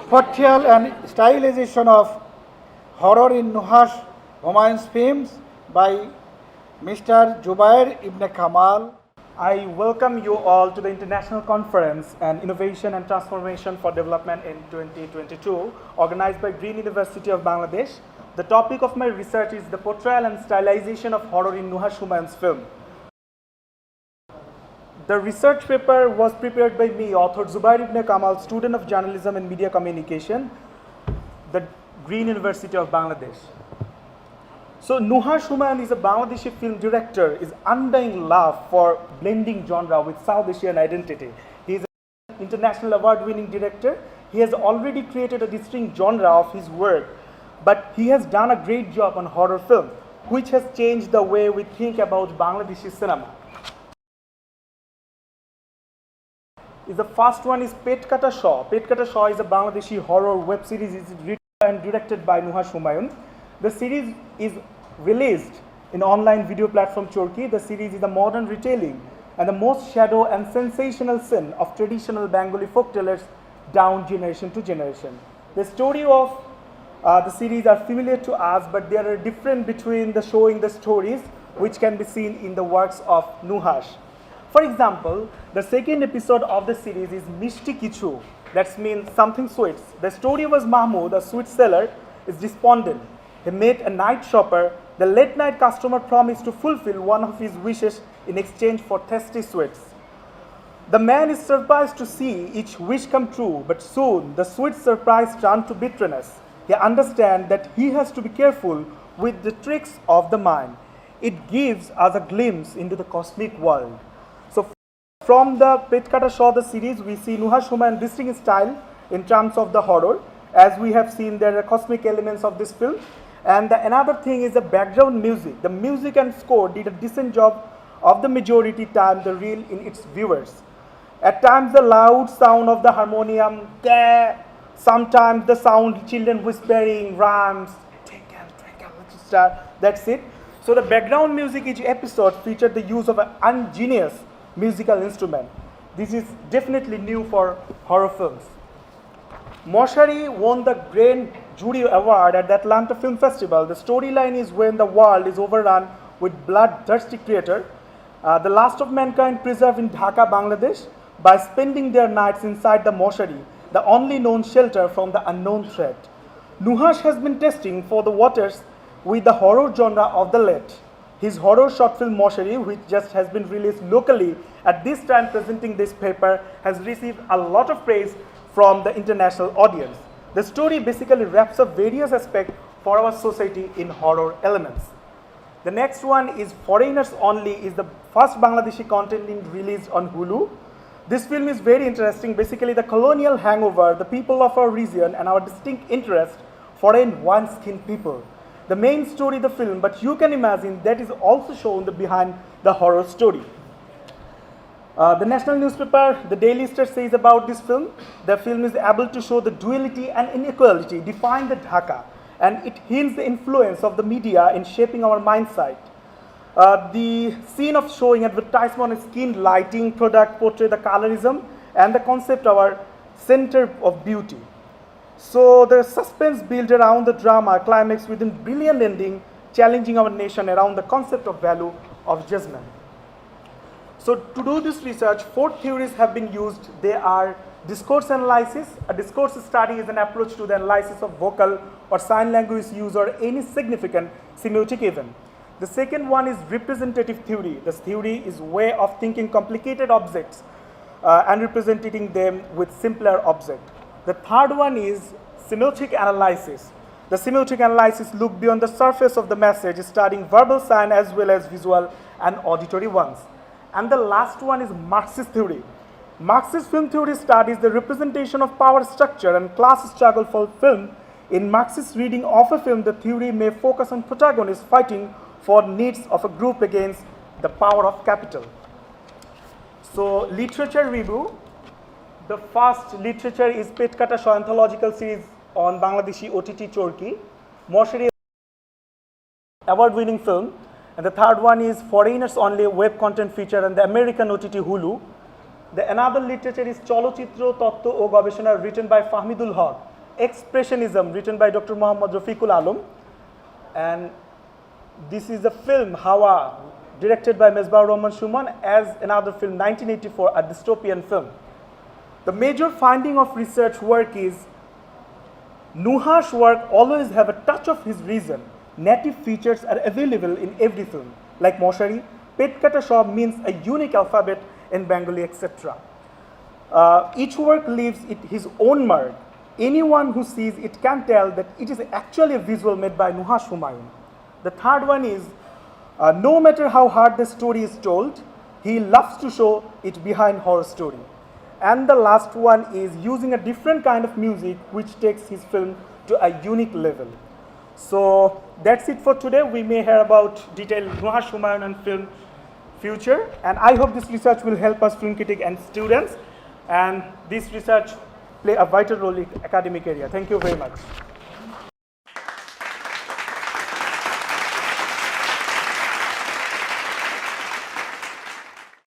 Portrayal and Stylization of Horror in Nuhash, Humayun's films by Mr. Zubayer Ibn Kamal. I welcome you all to the International Conference on Innovation and Transformation for Development in 2022, organized by Green University of Bangladesh. The topic of my research is the portrayal and stylization of horror in Nuhash Humayun's film. The research paper was prepared by me, author Zubayer Ibn Kamal, student of journalism and media communication, the Green University of Bangladesh. So Nuhash Humayun is a Bangladeshi film director, his undying love for blending genre with South Asian identity. He is an international award-winning director. He has already created a distinct genre of his work, but he has done a great job on horror film, which has changed the way we think about Bangladeshi cinema. The first one is Pet Kata Shaw. Pet Kata Shaw is a Bangladeshi horror web series. It is written and directed by Nuhash Humayun. The series is released in online video platform Turkey. The series is a modern retelling and the most shadow and sensational scene of traditional Bengali folktales down generation to generation. The story of the series are familiar to us, but there are different between the showing the stories which can be seen in the works of Nuhash. For example, the second episode of the series is Mishti Kichu, that means something sweets. The story was Mahmoud, a sweet seller, is despondent. He met a night shopper. The late night customer promised to fulfill one of his wishes in exchange for tasty sweets. The man is surprised to see each wish come true, but soon the sweet surprise turned to bitterness. He understands that he has to be careful with the tricks of the mind. It gives us a glimpse into the cosmic world. So from the Pet Kata Shaw the series, we see Nuhash Humayun distinct style in terms of the horror. As we have seen, there are cosmic elements of this film. And another thing is the background music. The music and score did a decent job of the majority time the reel in its viewers. At times the loud sound of the harmonium, sometimes the sound children whispering, rhymes, twinkle, twinkle, little star, that's it. So the background music each episode featured the use of an ingenious musical instrument. This is definitely new for horror films. Moshari won the Grand Jury Award at the Atlanta Film Festival. The storyline is when the world is overrun with bloodthirsty creature, the last of mankind preserved in Dhaka, Bangladesh, by spending their nights inside the moshari, the only known shelter from the unknown threat. Nuhash has been testing for the waters with the horror genre of the late. His horror short film Moshari, which just has been released locally at this time presenting this paper, has received a lot of praise from the international audience. The story basically wraps up various aspects for our society in horror elements. The next one is Foreigners Only, is the first Bangladeshi content released on Hulu. This film is very interesting. Basically the colonial hangover, the people of our region and our distinct interest, foreign one-skinned people. The main story of the film, but you can imagine that is also shown behind the horror story. The national newspaper, the Daily Star, says about this film, the film is able to show the duality and inequality defined the Dhaka, and it hints the influence of the media in shaping our mindset. The scene of showing advertisement on skin lighting product portray the colorism and the concept of our center of beauty. So the suspense built around the drama climax with a brilliant ending, challenging our nation around the concept of value of judgment. So to do this research, 4 theories have been used. They are discourse analysis. A discourse study is an approach to the analysis of vocal or sign language use or any significant semiotic event. The second one is representative theory. This theory is way of thinking complicated objects and representing them with simpler objects. The third one is semiotic analysis. The semiotic analysis look beyond the surface of the message, studying verbal sign as well as visual and auditory ones. And the last one is Marxist theory. Marxist film theory studies the representation of power structure and class struggle for film. In Marxist reading of a film, the theory may focus on protagonists fighting for needs of a group against the power of capital. So literature review. The first literature is Pet Kata Shaw anthological series on Bangladeshi OTT Turkey. Moshari award-winning film. And the third one is Foreigners Only web content feature and the American OTT Hulu. The another literature is Cholochitro Totto O Gobeshona written by Fahmidul Haq. Expressionism, written by Dr. Muhammad Rafiqul Alam. And this is the film Hawa, directed by Mesbah Rahman Shuman, as another film, 1984, a dystopian film. The major finding of research work is Nuhash work always have a touch of his reason. Native features are available in every film, like Moshari. Pet Kata Shop means a unique alphabet in Bengali, etc. Each work leaves it his own mark. Anyone who sees it can tell that it is actually a visual made by Nuhash Humayun. The third one is, no matter how hard the story is told, he loves to show it behind horror story. And the last one is using a different kind of music which takes his film to a unique level. So that's it for today. We may hear about detailed Nuhash Humayun and film future, and I hope this research will help us film critic and students, and this research play a vital role in academic area. Thank you very much.